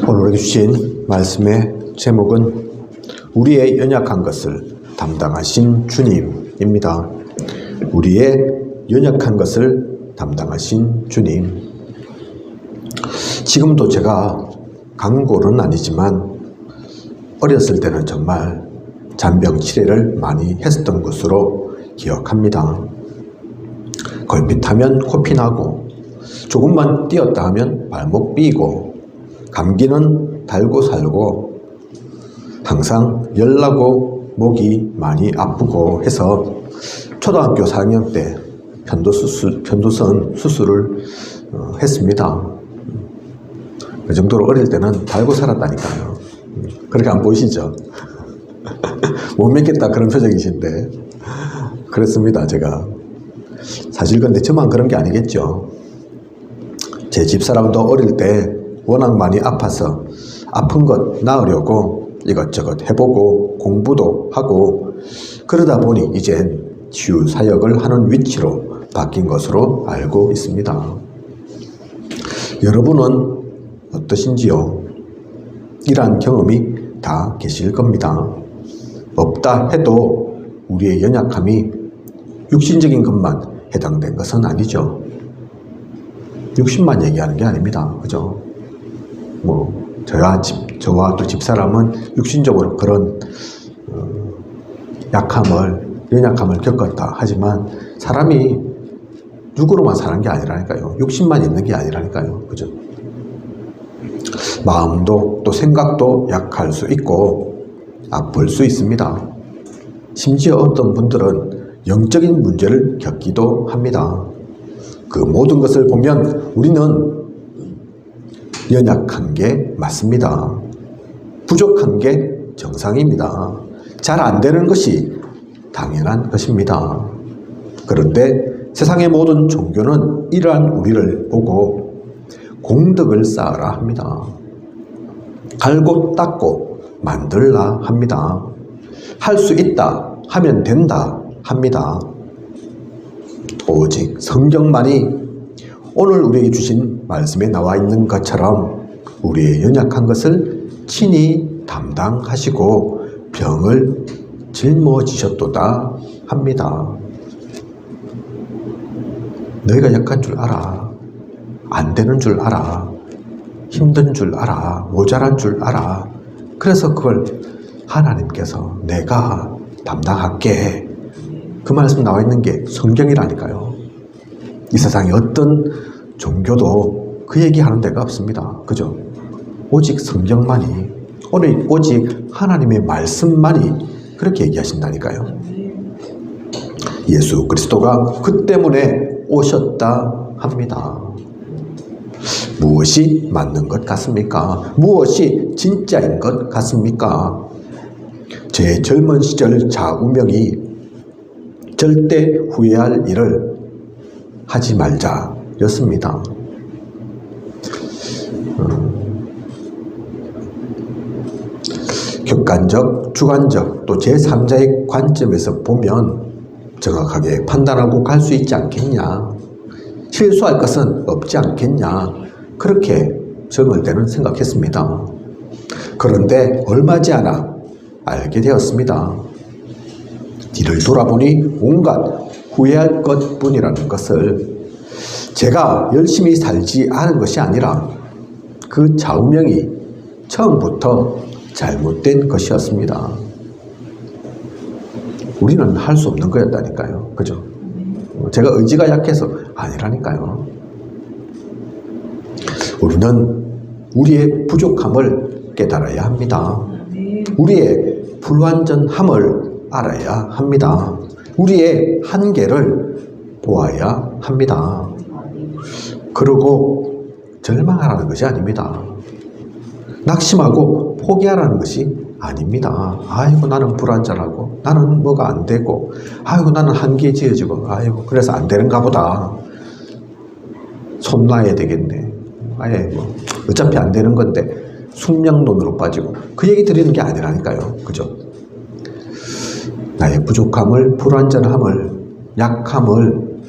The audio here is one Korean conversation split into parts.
오늘 주신 말씀의 제목은 우리의 연약한 것을 담당하신 주님입니다. 우리의 연약한 것을 담당하신 주님. 지금도 제가 강골은 아니지만 어렸을 때는 정말 잔병 치레를 많이 했었던 것으로 기억합니다. 걸핏하면 코피 나고 조금만 뛰었다 하면 발목 삐고 감기는 달고 살고 항상 열나고 목이 많이 아프고 해서 초등학교 4학년 때 편도선 수술을 했습니다. 그 정도로 어릴 때는 달고 살았다니까요. 그렇게 안 보이시죠? 못 믿겠다 그런 표정이신데 그랬습니다. 제가 사실 근데 저만 그런 게 아니겠죠. 제 집사람도 어릴 때 워낙 많이 아파서 아픈 것 나으려고 이것저것 해보고 공부도 하고 그러다 보니 이젠 치유 사역을 하는 위치로 바뀐 것으로 알고 있습니다. 여러분은 어떠신지요? 이러한 경험이 다 계실 겁니다. 없다 해도 우리의 연약함이 육신적인 것만 해당된 것은 아니죠. 육신만 얘기하는 게 아닙니다. 그죠? 저와 또 집사람은 육신적으로 그런 연약함을 겪었다 하지만 사람이 육으로만 사는 게 아니라니까요. 육신만 있는 게 아니라니까요. 그죠? 마음도 또 생각도 약할 수 있고 아플 수 있습니다. 심지어 어떤 분들은 영적인 문제를 겪기도 합니다. 그 모든 것을 보면 우리는 연약한 게 맞습니다. 부족한 게 정상입니다. 잘 안 되는 것이 당연한 것입니다. 그런데 세상의 모든 종교는 이러한 우리를 보고 공덕을 쌓으라 합니다. 갈고 닦고 만들라 합니다. 할 수 있다 하면 된다 합니다. 오직 성경만이 오늘 우리에게 주신 말씀에 나와 있는 것처럼 우리의 연약한 것을 친히 담당하시고 병을 짊어지셨도다 합니다. 너희가 약한 줄 알아. 안 되는 줄 알아. 힘든 줄 알아. 모자란 줄 알아. 그래서 그걸 하나님께서 내가 담당할게. 그 말씀 나와 있는 게 성경이라니까요. 이 세상에 어떤 종교도 그 얘기하는 데가 없습니다. 그죠? 오직 성경만이, 오직 하나님의 말씀만이 그렇게 얘기하신다니까요. 예수 그리스도가 그 때문에 오셨다 합니다. 무엇이 맞는 것 같습니까? 무엇이 진짜인 것 같습니까? 제 젊은 시절 좌우명이 절대 후회할 일을 하지 말자 였습니다. 객관적, 주관적 또 제3자의 관점에서 보면 정확하게 판단하고 갈 수 있지 않겠냐. 실수할 것은 없지 않겠냐. 그렇게 젊을 때는 생각했습니다. 그런데 얼마 지 않아 알게 되었습니다. 뒤를 돌아보니 온갖 후회할 것뿐이라는 것을 제가 열심히 살지 않은 것이 아니라 그 좌우명이 처음부터 잘못된 것이었습니다. 우리는 할 수 없는 거였다니까요. 그죠? 제가 의지가 약해서 아니라니까요. 우리는 우리의 부족함을 깨달아야 합니다. 우리의 불완전함을 알아야 합니다. 우리의 한계를 보아야 합니다. 그러고 절망하라는 것이 아닙니다. 낙심하고 포기하라는 것이 아닙니다. 아이고 나는 불완전하고 나는 뭐가 안 되고 아이고 나는 한계에 지어지고 아이고 그래서 안 되는가 보다. 손 놔야 되겠네. 아이고 어차피 안 되는 건데 숙명론으로 빠지고 그 얘기 드리는 게 아니라니까요. 그죠? 나의 부족함을, 불완전함을, 약함을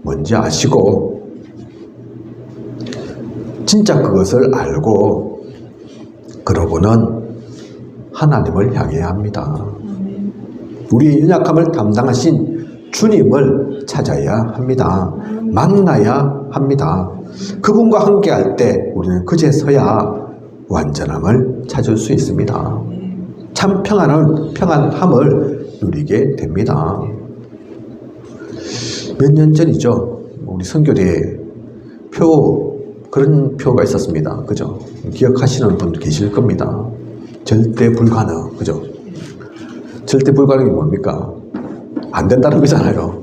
뭔지 아시고 진짜 그것을 알고 그러고는 하나님을 향해야 합니다. 우리의 연약함을 담당하신 주님을 찾아야 합니다. 만나야 합니다. 그분과 함께할 때 우리는 그제서야 완전함을 찾을 수 있습니다. 참 평안함을 누리게 됩니다. 몇 년 전이죠. 우리 선교대에 그런 표가 있었습니다. 그죠? 기억하시는 분 계실 겁니다. 절대 불가능. 그죠? 절대 불가능이 뭡니까? 안 된다는 거잖아요.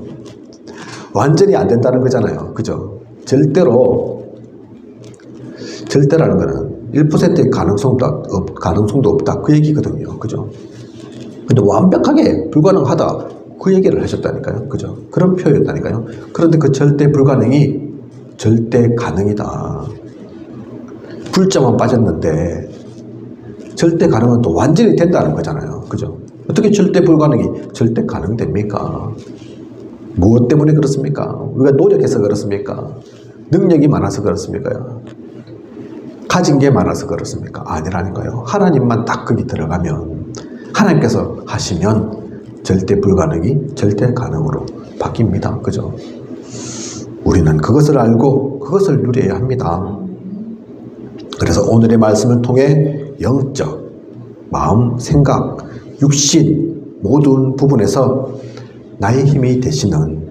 완전히 안 된다는 거잖아요. 그죠? 절대라는 거는 1%의 가능성도 없다. 그 얘기거든요. 그죠? 근데 완벽하게 불가능하다. 그 얘기를 하셨다니까요. 그죠? 그런 표현이었다니까요. 그런데 그 절대 불가능이 절대 가능이다. 불자만 빠졌는데 절대 가능은 또 완전히 된다는 거잖아요. 그죠? 어떻게 절대 불가능이 절대 가능됩니까? 무엇 때문에 그렇습니까? 우리가 노력해서 그렇습니까? 능력이 많아서 그렇습니까? 가진 게 많아서 그렇습니까? 아니라니까요. 하나님만 딱 거기 들어가면, 하나님께서 하시면 절대 불가능이 절대 가능으로 바뀝니다. 그죠? 우리는 그것을 알고 그것을 누려야 합니다. 그래서 오늘의 말씀을 통해 영적, 마음, 생각, 육신 모든 부분에서 나의 힘이 되시는,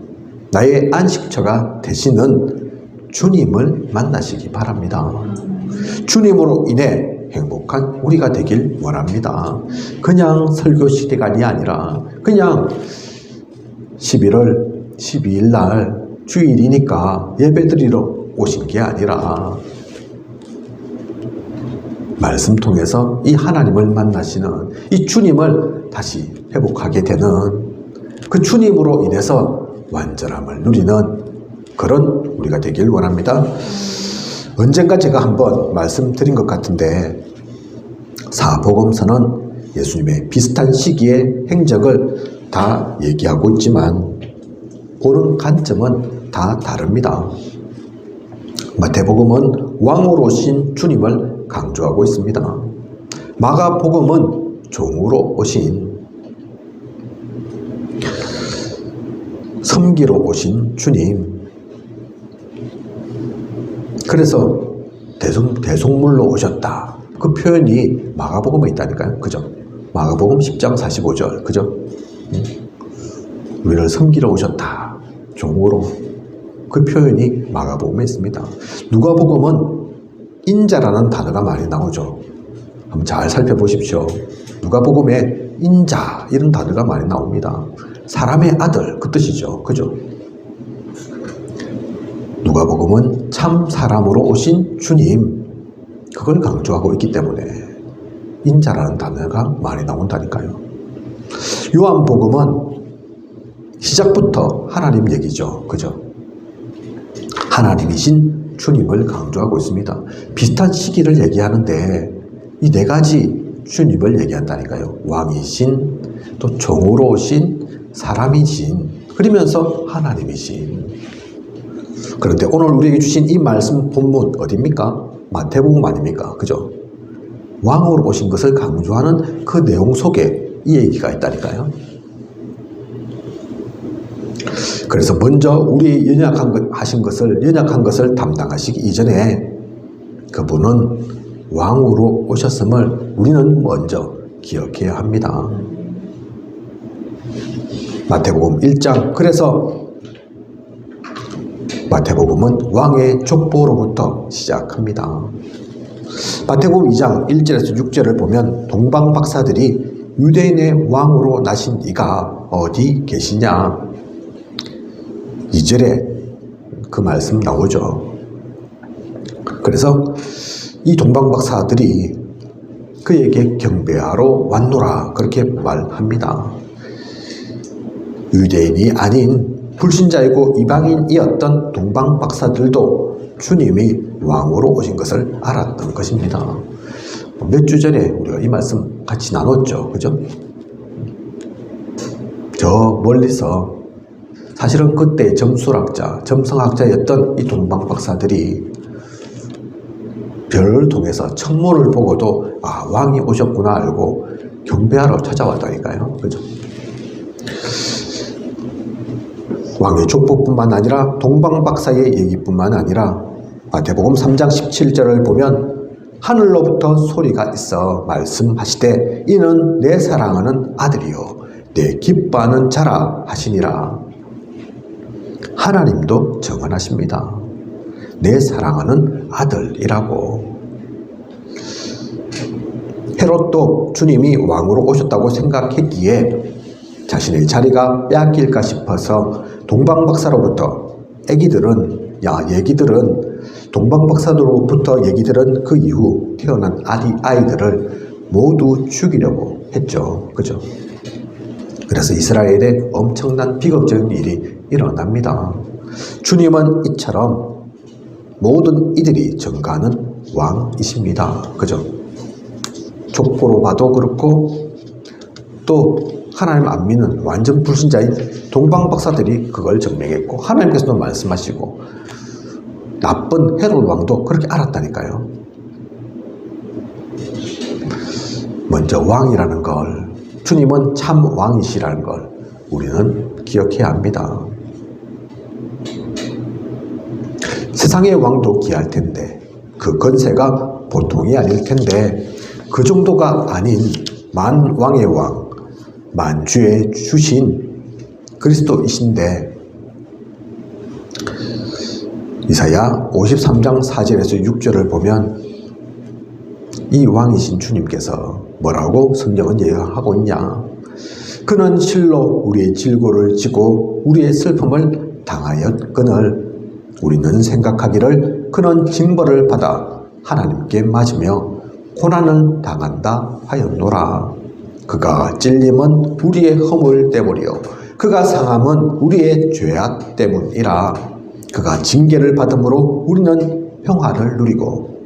나의 안식처가 되시는 주님을 만나시기 바랍니다. 주님으로 인해 행복한 우리가 되길 원합니다. 그냥 설교 시간이 아니라 그냥 11월 12일 날 주일이니까 예배드리러 오신 게 아니라 말씀 통해서 이 하나님을 만나시는 이 주님을 다시 회복하게 되는, 그 주님으로 인해서 완전함을 누리는 그런 우리가 되길 원합니다. 언젠가 제가 한번 말씀드린 것 같은데, 사복음서는 예수님의 비슷한 시기의 행적을 다 얘기하고 있지만 보는 관점은 다 다릅니다. 마태복음은 왕으로 오신 주님을 강조하고 있습니다. 마가복음은 종으로 오신, 섬기러 오신 주님. 그래서 대속물로 오셨다. 그 표현이 마가복음에 있다니까요. 그죠? 마가복음 10장 45절. 그죠? 우리를 섬기러 오셨다. 종으로. 그 표현이 마가복음에 있습니다. 누가복음은 인자라는 단어가 많이 나오죠. 한번 잘 살펴보십시오. 누가복음에 인자 이런 단어가 많이 나옵니다. 사람의 아들 그 뜻이죠. 그죠? 누가복음은 참 사람으로 오신 주님, 그걸 강조하고 있기 때문에 인자라는 단어가 많이 나온다니까요. 요한복음은 시작부터 하나님 얘기죠. 그죠? 하나님이신 주님을 강조하고 있습니다. 비슷한 시기를 얘기하는데 이 네 가지 주님을 얘기한다니까요. 왕이신, 또 종으로 오신, 사람이신, 그러면서 하나님이신. 그런데 오늘 우리에게 주신 이 말씀 본문 어디입니까? 마태복음 아닙니까? 그죠? 왕으로 오신 것을 강조하는 그 내용 속에 이 얘기가 있다니까요. 그래서 먼저 우리 연약한 것을 담당하시기 이전에 그분은 왕으로 오셨음을 우리는 먼저 기억해야 합니다. 마태복음 1장, 그래서 마태복음은 왕의 족보로부터 시작합니다. 마태복음 2장 1절에서 6절을 보면 동방박사들이 유대인의 왕으로 나신 이가 어디 계시냐, 2절에 그 말씀 나오죠. 그래서 이 동방박사들이 그에게 경배하러 왔노라 그렇게 말합니다. 유대인이 아닌 불신자이고 이방인이었던 동방박사들도 주님이 왕으로 오신 것을 알았던 것입니다. 몇 주 전에 우리가 이 말씀 같이 나눴죠. 그죠? 저 멀리서 사실은 그때 점성학자였던 이 동방박사들이 별을 통해서 천문을 보고도 왕이 오셨구나 알고 경배하러 찾아왔다니까요. 그죠? 왕의 족보뿐만 아니라 동방박사의 얘기뿐만 아니라 마태복음 3장 17절을 보면 하늘로부터 소리가 있어 말씀하시되 이는 내 사랑하는 아들이요 내 기뻐하는 자라 하시니라. 하나님도 정언하십니다. 내 사랑하는 아들이라고. 헤롯도 주님이 왕으로 오셨다고 생각했기에 자신의 자리가 빼앗길까 싶어서 동방박사로부터 얘기들은 동방박사로부터 얘기들은 그 이후 태어난 아이들을 모두 죽이려고 했죠. 그죠? 그래서 이스라엘에 엄청난 비극적인 일이 일어납니다. 주님은 이처럼 모든 이들이 전가하는 왕이십니다. 그죠? 족보로 봐도 그렇고 또 하나님 안 믿는 완전 불신자인 동방박사들이 그걸 증명했고 하나님께서도 말씀하시고 나쁜 헤롯 왕도 그렇게 알았다니까요. 먼저 왕이라는 걸, 주님은 참 왕이시라는 걸 우리는 기억해야 합니다. 세상의 왕도 귀할 텐데 그 권세가 보통이 아닐 텐데 그 정도가 아닌 만왕의 왕, 만주의 주신 그리스도이신데 이사야 53장 4절에서 6절을 보면 이 왕이신 주님께서 뭐라고 성경은 예언하고 있냐? 그는 실로 우리의 질고를 지고 우리의 슬픔을 당하였거늘 우리는 생각하기를 그는 징벌을 받아 하나님께 맞으며 고난을 당한다 하였노라. 그가 찔림은 우리의 허물 때문이요 그가 상함은 우리의 죄악 때문이라. 그가 징계를 받음으로 우리는 평화를 누리고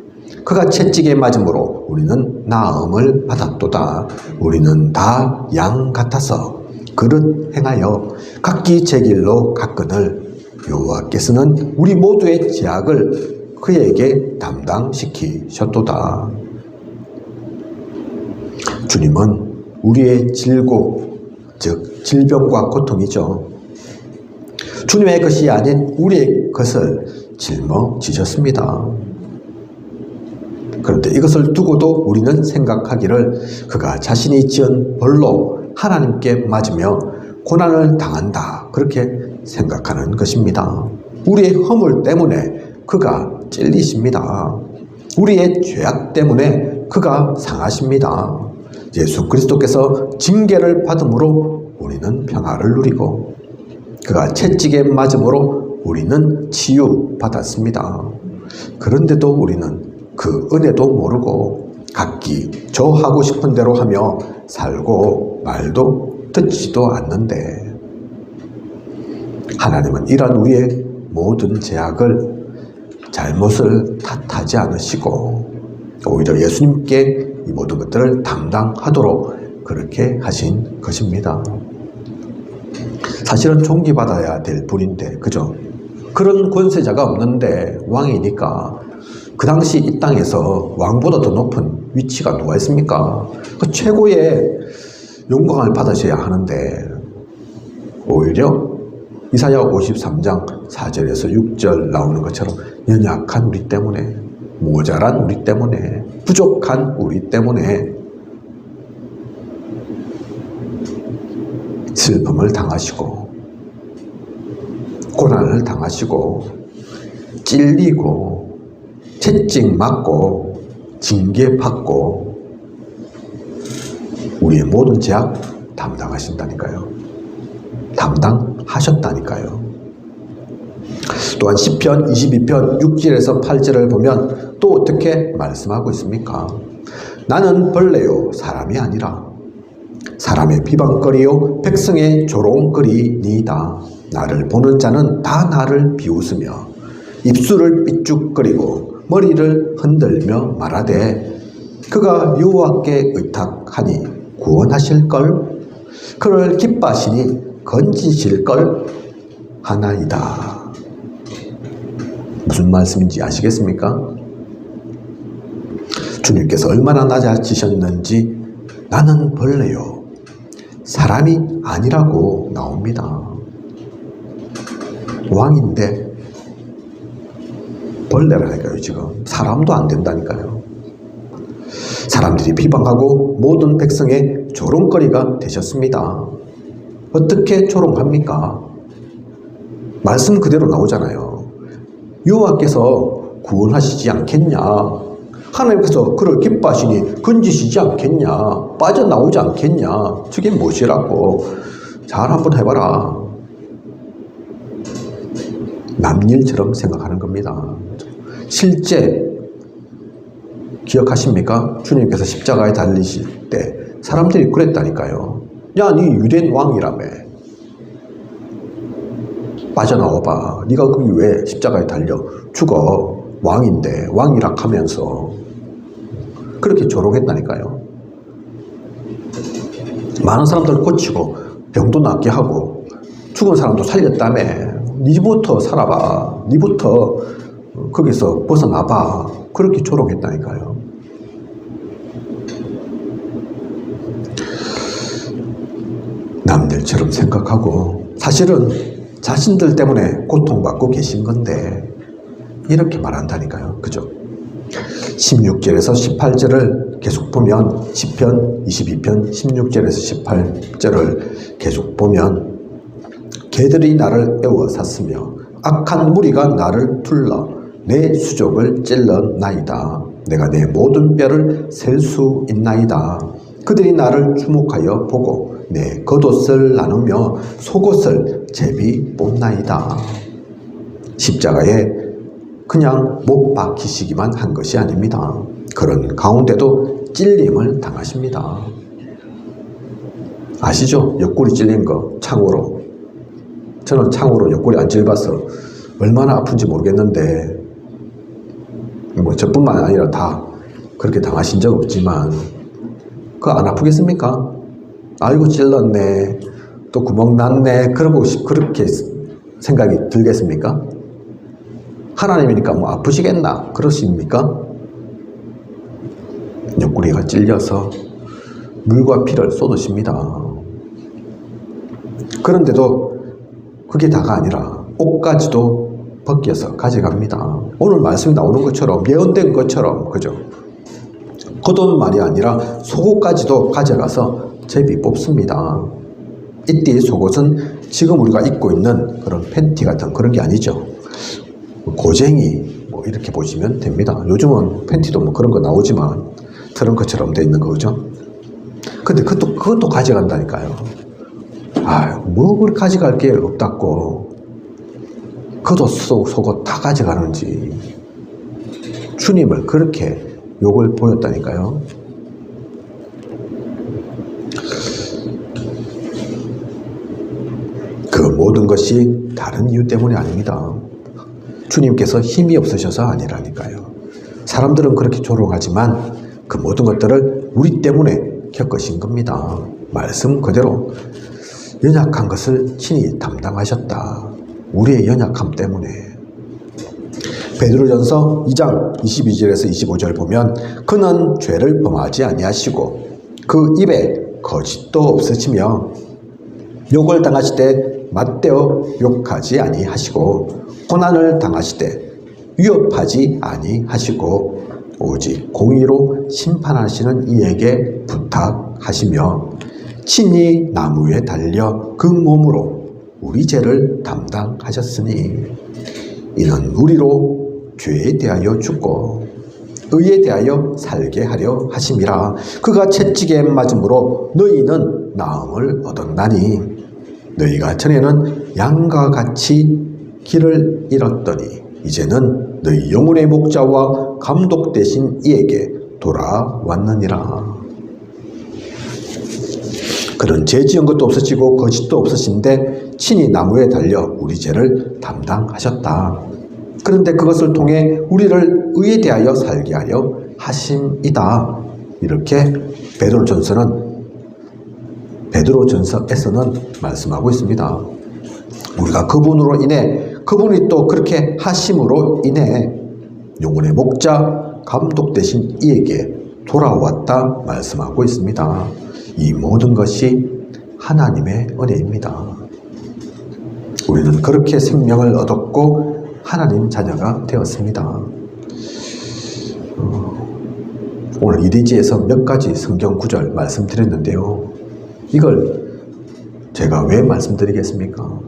그가 채찍에 맞음으로 우리는 나음을 받았도다. 우리는 다 양 같아서 그릇 행하여 각기 제 길로 갔거늘 여호와께서는 우리 모두의 죄악을 그에게 담당시키셨도다. 주님은 우리의 질고, 즉 질병과 고통이죠. 주님의 것이 아닌 우리의 것을 짊어지셨습니다. 그런데 이것을 두고도 우리는 생각하기를 그가 자신이 지은 벌로 하나님께 맞으며 고난을 당한다 그렇게 생각하는 것입니다. 우리의 허물 때문에 그가 찔리십니다. 우리의 죄악 때문에 그가 상하십니다. 예수 그리스도께서 징계를 받음으로 우리는 평화를 누리고 그가 채찍에 맞음으로 우리는 치유받았습니다. 그런데도 우리는 그 은혜도 모르고 각기 저 하고 싶은 대로 하며 살고 말도 듣지도 않는데 하나님은 이런 우리의 모든 죄악을 잘못을 탓하지 않으시고 오히려 예수님께 이 모든 것들을 담당하도록 그렇게 하신 것입니다. 사실은 존귀받아야 될 분인데 그죠? 그런 권세자가 없는데 왕이니까 그 당시 이 땅에서 왕보다 더 높은 위치가 누가 있습니까? 그 최고의 영광을 받으셔야 하는데 오히려 이사야 53장 4절에서 6절 나오는 것처럼 연약한 우리 때문에 모자란 우리 때문에 부족한 우리 때문에 슬픔을 당하시고 고난을 당하시고 찔리고 채찍 맞고 징계받고 우리의 모든 죄악 담당하신다니까요. 담당하셨다니까요. 또한 시편 22편 6절에서 8절을 보면 또 어떻게 말씀하고 있습니까? 나는 벌레요 사람이 아니라 사람의 비방거리요 백성의 조롱거리니이다. 나를 보는 자는 다 나를 비웃으며 입술을 삐죽거리고 머리를 흔들며 말하되 그가 여호와께 의탁하니 구원하실걸 그를 기뻐하시니 건지실걸 하나이다. 무슨 말씀인지 아시겠습니까? 주님께서 얼마나 낮아지셨는지 나는 벌레요, 사람이 아니라고 나옵니다. 왕인데 벌레라니까요. 지금 사람도 안 된다니까요. 사람들이 비방하고 모든 백성의 조롱거리가 되셨습니다. 어떻게 조롱합니까? 말씀 그대로 나오잖아요. 여호와께서 구원하시지 않겠냐, 하나님께서 그를 기뻐하시니 건지시지 않겠냐, 빠져나오지 않겠냐, 저게 무엇이라고. 잘 한번 해봐라. 남일처럼 생각하는 겁니다. 실제 기억하십니까? 주님께서 십자가에 달리실 때 사람들이 그랬다니까요. 야, 니 유대인 왕이라며, 빠져나와봐. 네가 거기 왜 십자가에 달려 죽어? 왕인데, 왕이라 하면서 그렇게 조롱했다니까요. 많은 사람들을 고치고 병도 낫게 하고 죽은 사람도 살렸다며. 니부터 살아봐. 니부터 거기서 벗어나봐. 그렇게 조롱했다니까요. 남들처럼 생각하고 사실은 자신들 때문에 고통받고 계신 건데 이렇게 말한다니까요. 그죠? 16절에서 18절을 계속 보면, 시편 22편 16절에서 18절을 계속 보면, 개들이 나를 애워 샀으며 악한 무리가 나를 둘러 내 수족을 찔러나이다. 내가 내 모든 뼈를 셀 수 있나이다. 그들이 나를 주목하여 보고 내 겉옷을 나누며 속옷을 제비 뽑나이다. 십자가에 그냥 못 박히시기만 한 것이 아닙니다. 그런 가운데도 찔림을 당하십니다. 아시죠? 옆구리 찔린 거, 창으로. 저는 창으로 옆구리 안 찔러봐서 얼마나 아픈지 모르겠는데, 뭐 저뿐만 아니라 다 그렇게 당하신 적 없지만 그거 안 아프겠습니까? 아이고 찔렀네, 또 구멍 났네, 그렇게 생각이 들겠습니까? 하나님이니까 뭐 아프시겠나 그러십니까? 옆구리가 찔려서 물과 피를 쏟으십니다. 그런데도 그게 다가 아니라 옷까지도 벗겨서 가져갑니다. 오늘 말씀이 나오는 것처럼, 예언된 것처럼, 그죠? 겉옷만이 아니라 속옷까지도 가져가서 제비 뽑습니다. 이때 속옷은 지금 우리가 입고 있는 그런 팬티 같은 그런 게 아니죠. 고쟁이 뭐 이렇게 보시면 됩니다. 요즘은 팬티도 뭐 그런 거 나오지만 트렁크처럼 돼 있는 거죠. 근데 그것도 가져간다니까요. 뭐 그렇게 가져갈 게 없다고. 겉옷 속옷 다 가져가는지. 주님을 그렇게 욕을 보였다니까요. 그 모든 것이 다른 이유 때문이 아닙니다. 주님께서 힘이 없으셔서 아니라니까요. 사람들은 그렇게 조롱하지만 그 모든 것들을 우리 때문에 겪으신 겁니다. 말씀 그대로 연약한 것을 친히 담당하셨다. 우리의 연약함 때문에. 베드로전서 2장 22절에서 25절 보면, 그는 죄를 범하지 아니하시고 그 입에 거짓도 없으시며 욕을 당하실 때 맞대어 욕하지 아니하시고 고난을 당하실 때 위협하지 아니하시고 오직 공의로 심판하시는 이에게 부탁하시며 친히 나무에 달려 그 몸으로 우리 죄를 담당하셨으니 이는 우리로 죄에 대하여 죽고 의에 대하여 살게 하려 하심이라. 그가 채찍에 맞음으로 너희는 나음을 얻었나니 너희가 전에는 양과 같이 길을 잃었더니 이제는 너희 영혼의 목자와 감독 되신 이에게 돌아왔느니라. 그는 죄 지은 것도 없으시고 거짓도 없으신데 친히 나무에 달려 우리 죄를 담당하셨다. 그런데 그것을 통해 우리를 의에 대하여 살게 하려 하심이다. 이렇게 베드로전서에서는 말씀하고 있습니다. 우리가 그분으로 인해, 그분이 또 그렇게 하심으로 인해 영혼의 목자 감독 되신 이에게 돌아왔다 말씀하고 있습니다. 이 모든 것이 하나님의 은혜입니다. 우리는 그렇게 생명을 얻었고 하나님 자녀가 되었습니다. 오늘 이대지에서 몇 가지 성경 구절 말씀드렸는데요. 이걸 제가 왜 말씀드리겠습니까?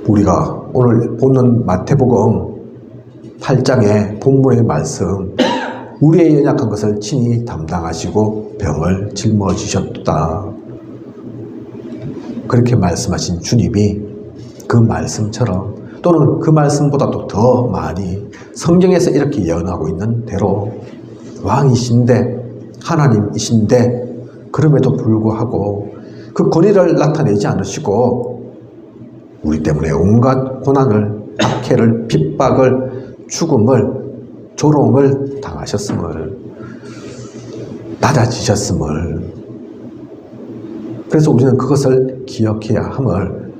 우리가 오늘 보는 마태복음 8장의 본문의 말씀, 우리의 연약한 것을 친히 담당하시고 병을 짊어지셨다. 그렇게 말씀하신 주님이 그 말씀처럼 또는 그 말씀보다도 더 많이 성경에서 이렇게 예언하고 있는 대로 왕이신데 하나님이신데 그럼에도 불구하고 그 권위를 나타내지 않으시고 우리 때문에 온갖 고난을, 박해를, 핍박을, 죽음을, 조롱을 당하셨음을, 낮아지셨음을, 그래서 우리는 그것을 기억해야 함을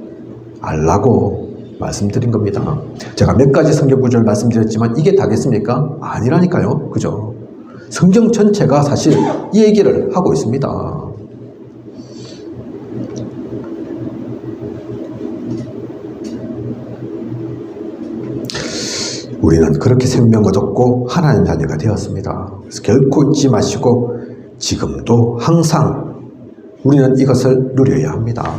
알라고 말씀드린 겁니다. 제가 몇 가지 성경 구절을 말씀드렸지만 이게 다겠습니까? 아니라니까요. 그죠? 성경 전체가 사실 이 얘기를 하고 있습니다. 우리는 그렇게 생명 얻었고 하나님 자녀가 되었습니다. 그래서 결코 잊지 마시고 지금도 항상 우리는 이것을 누려야 합니다.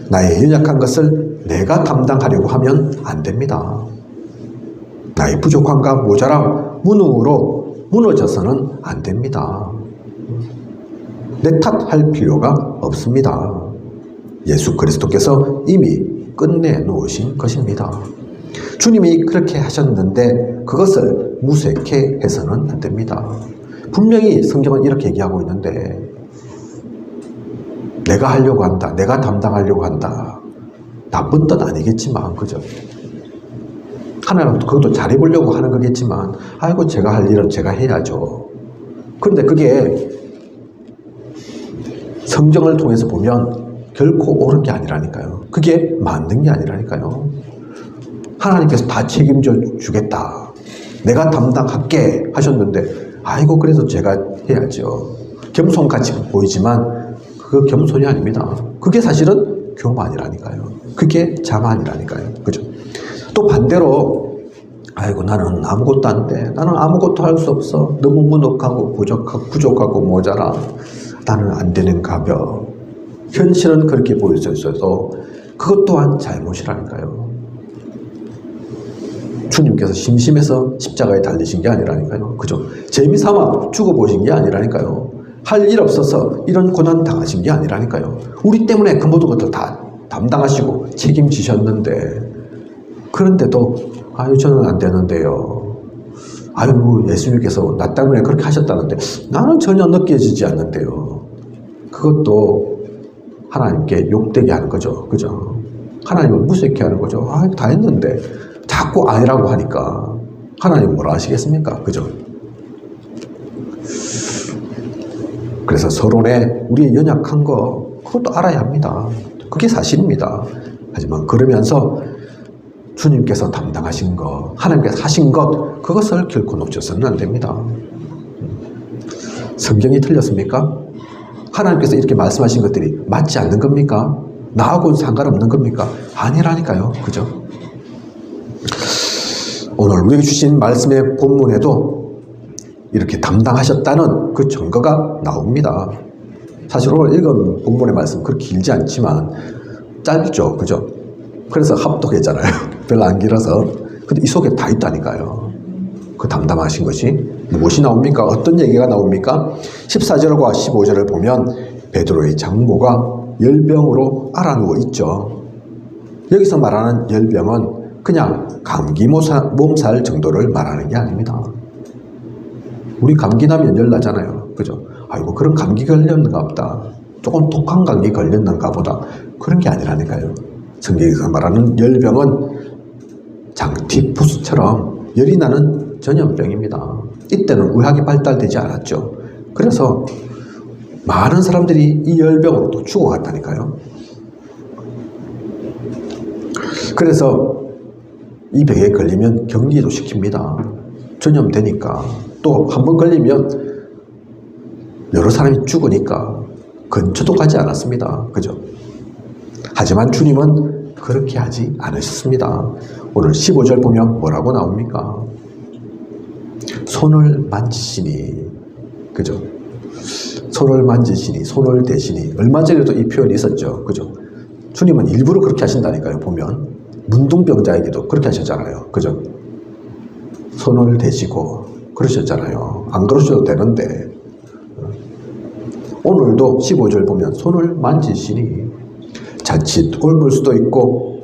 나의 연약한 것을 내가 담당하려고 하면 안 됩니다. 나의 부족함과 모자람, 무능으로 무너져서는 안 됩니다. 내 탓할 필요가 없습니다. 예수 그리스도께서 이미 끝내놓으신 것입니다. 주님이 그렇게 하셨는데 그것을 무색해 해서는 안 됩니다. 분명히 성경은 이렇게 얘기하고 있는데 내가 하려고 한다, 내가 담당하려고 한다. 나쁜 뜻 아니겠지만, 그죠? 하나는 그것도 잘해보려고 하는 거겠지만, 아이고, 제가 할 일은 제가 해야죠. 그런데 그게 성경을 통해서 보면 결코 옳은 게 아니라니까요. 그게 맞는 게 아니라니까요. 하나님께서 다 책임져 주겠다. 내가 담당할게 하셨는데, 아이고, 그래도 제가 해야죠. 겸손같이 보이지만, 그 겸손이 아닙니다. 그게 사실은 교만이라니까요. 그게 자만이라니까요. 그죠? 또 반대로, 아이고, 나는 아무것도 안 돼. 나는 아무것도 할 수 없어. 너무 무능하고 부족하고 모자라. 나는 안 되는가 봐. 현실은 그렇게 보일 수 있어도 그것 또한 잘못이라니까요. 주님께서 심심해서 십자가에 달리신 게 아니라니까요. 그죠? 재미삼아 죽어보신 게 아니라니까요. 할 일 없어서 이런 고난 당하신 게 아니라니까요. 우리 때문에 그 모든 것들 다 담당하시고 책임지셨는데, 그런데도 아유 저는 안 되는데요. 아유 예수님께서 나 때문에 그렇게 하셨다는데 나는 전혀 느껴지지 않는데요. 그것도 하나님께 욕되게 하는 거죠. 그죠? 하나님을 무색해 하는 거죠. 아, 다 했는데 자꾸 아니라고 하니까 하나님 뭐라 하시겠습니까? 그죠? 그래서 서론에 우리의 연약한 거 그것도 알아야 합니다. 그게 사실입니다. 하지만 그러면서 주님께서 담당하신 것, 하나님께서 하신 것, 그것을 결코 놓쳐서는 안 됩니다. 성경이 틀렸습니까? 하나님께서 이렇게 말씀하신 것들이 맞지 않는 겁니까? 나하고는 상관없는 겁니까? 아니라니까요. 그죠? 오늘 우리에게 주신 말씀의 본문에도 이렇게 담당하셨다는 그 증거가 나옵니다. 사실 오늘 읽은 본문의 말씀 그렇게 길지 않지만 짧죠. 그죠? 그래서 합독했잖아요. 별로 안 길어서. 근데 이 속에 다 있다니까요. 그 담당하신 것이 무엇이 나옵니까? 어떤 얘기가 나옵니까? 14절과 15절을 보면 베드로의 장모가 열병으로 앓아누워 있죠. 여기서 말하는 열병은 그냥 감기 몸살 정도를 말하는 게 아닙니다. 우리 감기 나면 열 나잖아요. 그죠? 아이고, 그런 감기 걸렸는가 보다. 조금 독한 감기 걸렸는가 보다. 그런 게 아니라니까요. 성경에서 말하는 열병은 장티푸스처럼 열이 나는 전염병입니다. 이때는 의학이 발달되지 않았죠. 그래서 많은 사람들이 이 열병으로 또 죽어갔다니까요. 그래서 이 병에 걸리면 격리도 시킵니다. 전염되니까. 또 한 번 걸리면 여러 사람이 죽으니까 근처도 가지 않았습니다. 그죠? 하지만 주님은 그렇게 하지 않으셨습니다. 오늘 15절 보면 뭐라고 나옵니까? 손을 만지시니, 그죠? 손을 만지시니, 손을 대시니. 얼마 전에도 이 표현이 있었죠. 그죠? 주님은 일부러 그렇게 하신다니까요. 보면 문둥병자에게도 그렇게 하셨잖아요. 그죠? 손을 대시고 그러셨잖아요. 안 그러셔도 되는데 오늘도 15절 보면 손을 만지시니, 자칫 옮을 수도 있고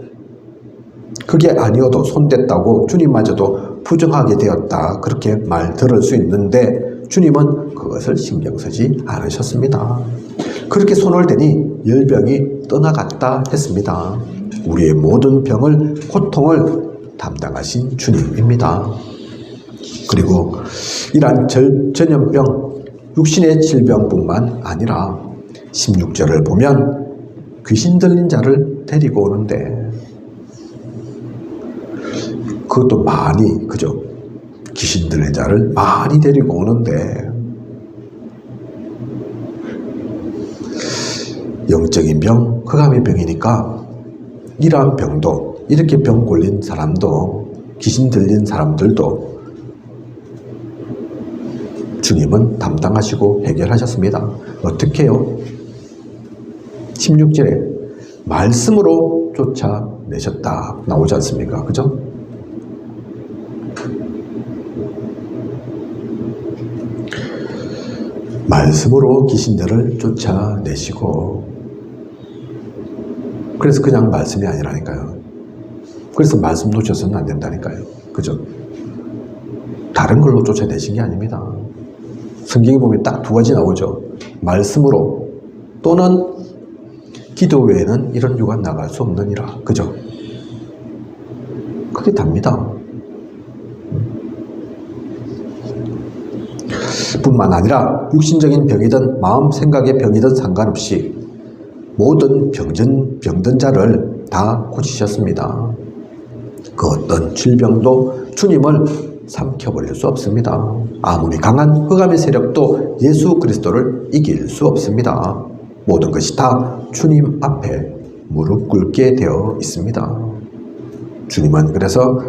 그게 아니어도 손댔다고 주님마저도 부정하게 되었다, 그렇게 말 들을 수 있는데 주님은 그것을 신경 쓰지 않으셨습니다. 그렇게 손을 대니 열병이 떠나갔다 했습니다. 우리의 모든 병을, 고통을 담당하신 주님입니다. 그리고 이러한 전염병, 육신의 질병뿐만 아니라 16절을 보면 귀신 들린 자를 데리고 오는데, 그것도 많이, 그죠? 귀신 들린 자를 많이 데리고 오는데, 영적인 병, 흑암의 병이니까 이러한 병도, 이렇게 병 걸린 사람도, 귀신 들린 사람들도 주님은 담당하시고 해결하셨습니다. 어떻게 해요? 16절에 말씀으로 쫓아내셨다 나오지 않습니까? 그죠? 말씀으로 귀신들을 쫓아내시고, 그래서 그냥 말씀이 아니라니까요. 그래서 말씀 놓쳐서는 안 된다니까요. 그죠? 다른 걸로 쫓아내신 게 아닙니다. 성경에 보면 딱 두 가지 나오죠. 말씀으로, 또는 기도 외에는 이런 유가 나갈 수 없느니라. 그죠? 그게 답니다. 뿐만 아니라 육신적인 병이든 마음 생각의 병이든 상관없이 모든 병든 자를 다 고치셨습니다. 그 어떤 질병도 주님을 삼켜버릴 수 없습니다. 아무리 강한 흑암의 세력도 예수 그리스도를 이길 수 없습니다. 모든 것이 다 주님 앞에 무릎 꿇게 되어 있습니다. 주님은 그래서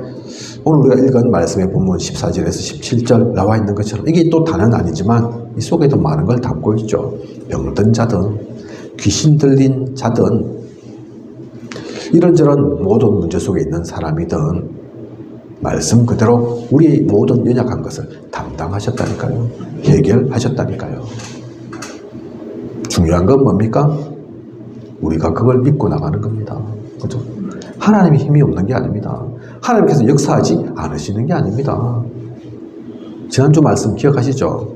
오늘 우리가 읽은 말씀의 본문 14절에서 17절 나와 있는 것처럼, 이게 또 다는 아니지만 이 속에도 많은 걸 담고 있죠. 병든 자든 귀신 들린 자든 이런저런 모든 문제 속에 있는 사람이든 말씀 그대로 우리의 모든 연약한 것을 담당하셨다니까요. 해결하셨다니까요. 중요한 건 뭡니까? 우리가 그걸 믿고 나가는 겁니다. 그죠? 하나님의 힘이 없는 게 아닙니다. 하나님께서 역사하지 않으시는 게 아닙니다. 지난주 말씀 기억하시죠?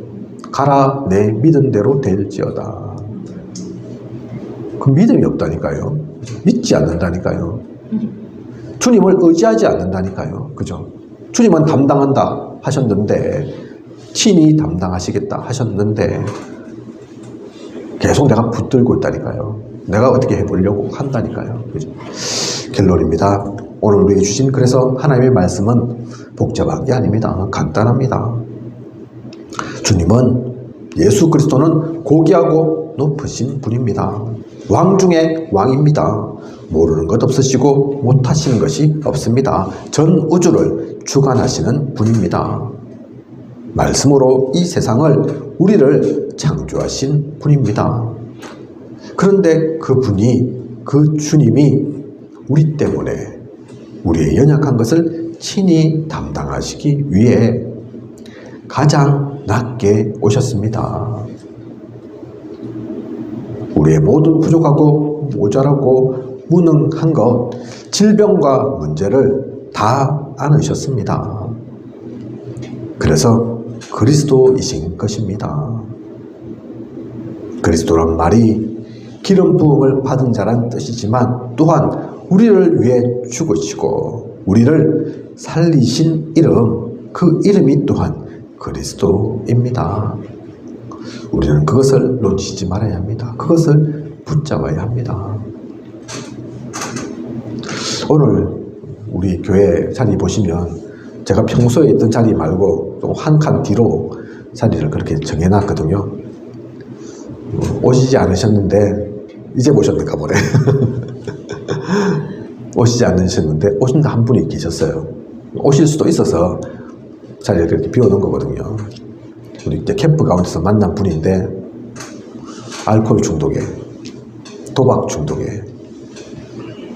가라, 내 믿은 대로 될지어다. 그 믿음이 없다니까요. 믿지 않는다니까요. 주님을 의지하지 않는다니까요. 그죠? 주님은 담당한다 하셨는데, 친히 담당하시겠다 하셨는데 계속 내가 붙들고 있다니까요. 내가 어떻게 해보려고 한다니까요. 그죠? 결론입니다. 오늘 우리에게 주신, 그래서 하나님의 말씀은 복잡한 게 아닙니다. 간단합니다. 주님은, 예수 그리스도는 고귀하고 높으신 분입니다. 왕 중에 왕입니다. 모르는 것 없으시고 못하시는 것이 없습니다. 전 우주를 주관하시는 분입니다. 말씀으로 이 세상을, 우리를 창조하신 분입니다. 그런데 그 분이, 그 주님이 우리 때문에 우리의 연약한 것을 친히 담당하시기 위해 가장 낮게 오셨습니다. 우리의 모든 부족하고 모자라고 무능한 것, 질병과 문제를 다 안으셨습니다. 그래서 그리스도이신 것입니다. 그리스도란 말이 기름 부음을 받은 자란 뜻이지만, 또한 우리를 위해 죽으시고 우리를 살리신 이름, 그 이름이 또한 그리스도입니다. 우리는 그것을 놓치지 말아야 합니다. 그것을 붙잡아야 합니다. 오늘 우리 교회 자리 보시면 제가 평소에 있던 자리 말고 또 한 칸 뒤로 자리를 그렇게 정해놨거든요. 오시지 않으셨는데 이제 오셨는가 보네. 오시지 않으셨는데 오신다 한 분이 계셨어요. 오실 수도 있어서 자리를 그렇게 비워놓은 거거든요. 우리 이제 캠프 가운데서 만난 분인데 알코올 중독에 도박 중독에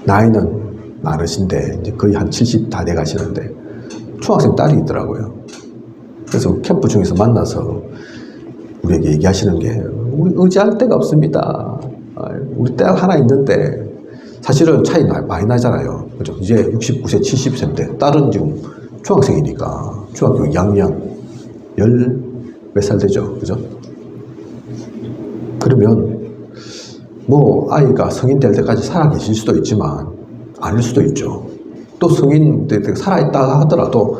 나이는 많으신데 이제 거의 한 70 다 돼 가시는데 중학생 딸이 있더라고요. 그래서 캠프 중에서 만나서 우리에게 얘기하시는 게 우리 의지할 데가 없습니다. 우리 딸 하나 있는데 사실은 차이 많이 나잖아요. 그죠? 이제 69세, 70세인데 딸은 지금 중학생이니까 중학교 2학년 몇 살 되죠? 그죠? 그러면 뭐 아이가 성인 될 때까지 살아 계실 수도 있지만 아닐 수도 있죠. 또 성인 될 때 살아있다 하더라도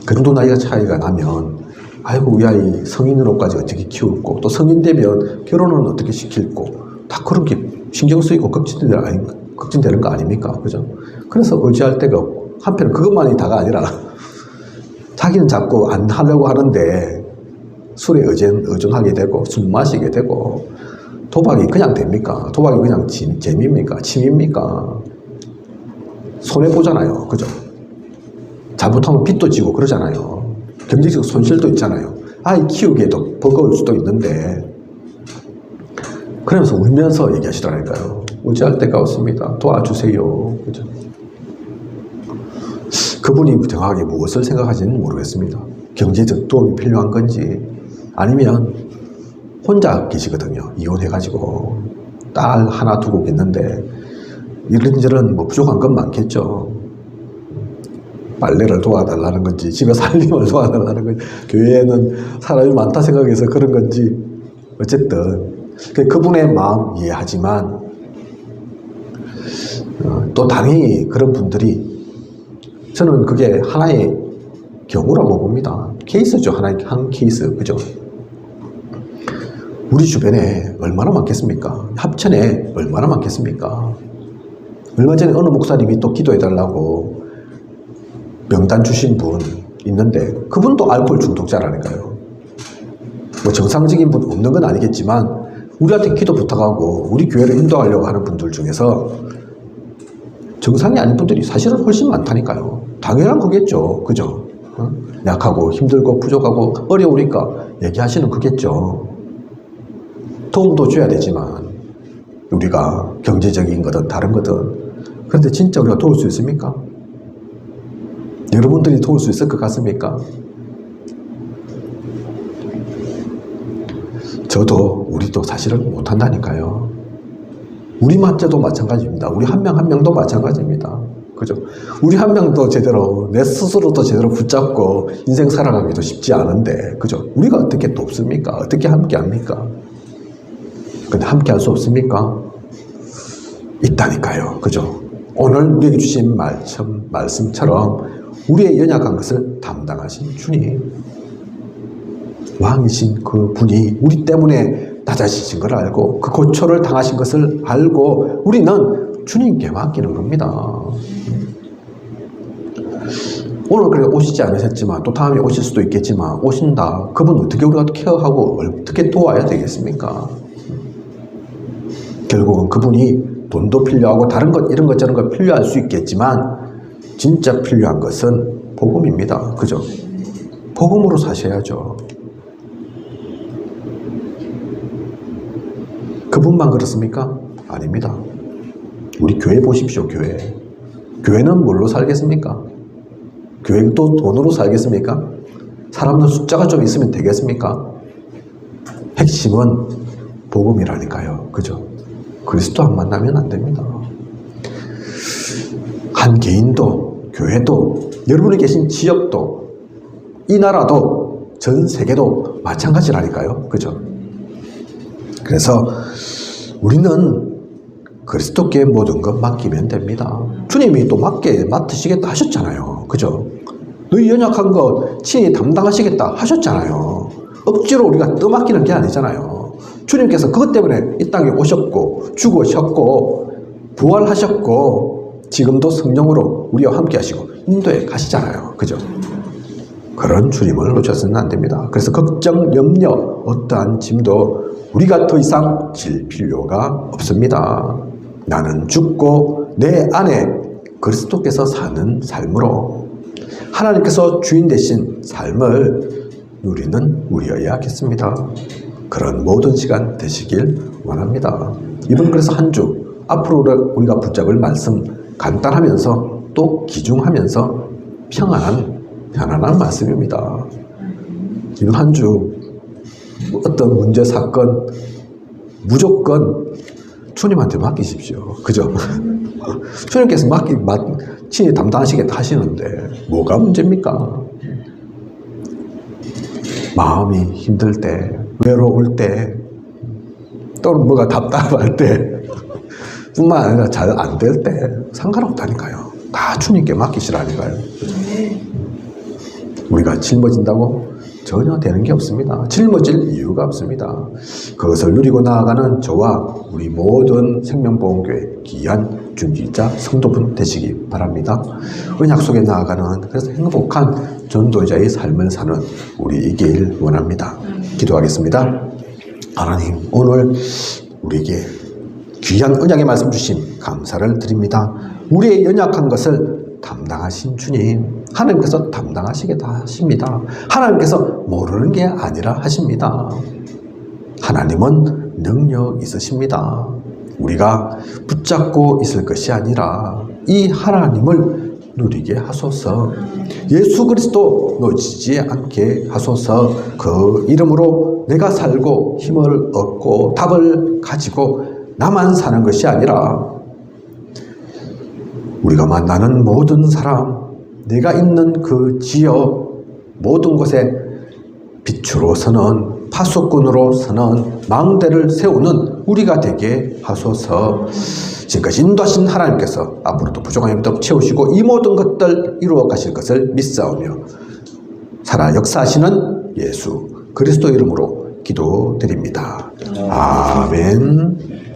그 정도 나이가 차이가 나면 아이고 우리 아이 성인으로까지 어떻게 키울고 또 성인 되면 결혼은 어떻게 시킬고 다 그런 게 신경 쓰이고 걱정되는 거 아닙니까? 그죠? 그래서 의지할 데가 없고 한편은 그것만이 다가 아니라 자기는 자꾸 안 하려고 하는데 술에 의존하게 되고 술 마시게 되고 도박이 그냥 됩니까? 도박이 그냥 재미입니까? 취미입니까? 손해보잖아요. 그죠? 잘못하면 빚도 지고 그러잖아요. 경제적 손실도 있잖아요. 아이 키우기에도 버거울 수도 있는데 그러면서 울면서 얘기하시더라니까요. 의지할 데가 없습니다. 도와주세요. 그죠? 그분이 정확하게 무엇을 생각하지는 모르겠습니다. 경제적 도움이 필요한 건지 아니면 혼자 계시거든요. 이혼해가지고 딸 하나 두고 있는데 이런저런 뭐 부족한 건 많겠죠. 빨래를 도와달라는 건지 집에 살림을 도와달라는 건지 교회에는 사람이 많다 생각해서 그런 건지 어쨌든 그분의 마음 이해하지만 또 당연히 그런 분들이 저는 그게 하나의 경우라고 봅니다. 케이스죠. 한 케이스. 그죠? 우리 주변에 얼마나 많겠습니까? 합천에 얼마나 많겠습니까? 얼마 전에 어느 목사님이 또 기도해달라고 명단 주신 분 있는데 그분도 알코올 중독자라니까요. 뭐 정상적인 분 없는 건 아니겠지만 우리한테 기도 부탁하고 우리 교회를 인도하려고 하는 분들 중에서 정상이 아닌 분들이 사실은 훨씬 많다니까요. 당연한 거겠죠. 그죠? 약하고 힘들고 부족하고 어려우니까 얘기하시는 거겠죠. 도움도 줘야 되지만 우리가 경제적인 거든 다른 거든 그런데 진짜 우리가 도울 수 있습니까? 여러분들이 도울 수 있을 것 같습니까? 저도 우리도 사실은 못한다니까요. 우리마저도 마찬가지입니다. 우리 한 명 한 명도 마찬가지입니다. 그죠? 우리 한 명도 제대로 내 스스로도 제대로 붙잡고 인생 살아가기도 쉽지 않은데 그죠? 우리가 어떻게 돕습니까? 어떻게 함께 합니까? 근데 함께 할 수 없습니까? 있다니까요. 그죠? 오늘 우리에게 주신 말씀처럼 우리의 연약한 것을 담당하신 주님, 왕이신 그 분이 우리 때문에 낮아지신 걸 알고 그 고초를 당하신 것을 알고 우리는 주님께 맡기는 겁니다. 오늘 그래 오시지 않으셨지만 또 다음에 오실 수도 있겠지만 오신다. 그분 어떻게 우리가 케어하고 어떻게 도와야 되겠습니까? 결국은 그분이 돈도 필요하고 다른 것 이런 것 저런 것 필요할 수 있겠지만 진짜 필요한 것은 복음입니다. 그죠? 복음으로 사셔야죠. 그분만 그렇습니까? 아닙니다. 우리 교회 보십시오. 교회는 뭘로 살겠습니까? 교회도 돈으로 살겠습니까? 사람들 숫자가 좀 있으면 되겠습니까? 핵심은 복음이라니까요. 그죠? 그리스도 만나면 안 됩니다. 한 개인도, 교회도, 여러분이 계신 지역도, 이 나라도, 전 세계도 마찬가지라니까요. 그죠? 그래서 우리는 그리스도께 모든 것 맡기면 됩니다. 주님이 또 맡으시겠다 하셨잖아요. 그죠? 너희 연약한 것 친히 담당하시겠다 하셨잖아요. 억지로 우리가 떠맡기는 게 아니잖아요. 주님께서 그것 때문에 이 땅에 오셨고 죽으셨고 부활하셨고 지금도 성령으로 우리와 함께 하시고 인도에 가시잖아요. 그죠? 그런 주님을 놓쳐서는 안 됩니다. 그래서 걱정, 염려, 어떠한 짐도 우리가 더 이상 질 필요가 없습니다. 나는 죽고 내 안에 그리스도께서 사는 삶으로 하나님께서 주인 되신 삶을 누리는 우리여야겠습니다. 그런 모든 시간 되시길 원합니다. 이번 그래서 한 주 앞으로 우리가 붙잡을 말씀 간단하면서 또 귀중하면서 편안한 말씀입니다. 이번 한 주 어떤 문제 사건 무조건 주님한테 맡기십시오. 그죠? 주님께서 친히 담당하시겠다 하시는데 뭐가 문제입니까? 마음이 힘들 때, 외로울 때, 또는 뭐가 답답할 때 뿐만 아니라 잘 안 될 때 상관없다니까요. 다 주님께 맡기시라니까요. 우리가 짊어진다고 전혀 되는 게 없습니다. 짊어질 이유가 없습니다. 그것을 누리고 나아가는 저와 우리 모든 생명보험교회 귀한 준비자 성도분 되시기 바랍니다. 언약 속에 나아가는 그래서 행복한 전도자의 삶을 사는 우리이길 원합니다. 기도하겠습니다. 하나님, 오늘 우리에게 귀한 언약의 말씀 주심 감사를 드립니다. 우리의 연약한 것을 담당하신 주님, 하나님께서 담당하시겠다 하십니다. 하나님께서 모르는 게 아니라 하십니다. 하나님은 능력 있으십니다. 우리가 붙잡고 있을 것이 아니라 이 하나님을 누리게 하소서. 예수 그리스도 놓치지 않게 하소서. 그 이름으로 내가 살고 힘을 얻고 답을 가지고 나만 사는 것이 아니라 우리가 만나는 모든 사람, 내가 있는 그 지역 모든 곳에 빛으로 서는, 파수꾼으로 서는, 망대를 세우는 우리가 되게 하소서. 지금까지 인도하신 하나님께서 앞으로도 부족한 힘도 채우시고 이 모든 것들 이루어 가실 것을 믿사오며 살아 역사하시는 예수 그리스도 이름으로 기도드립니다. 아멘.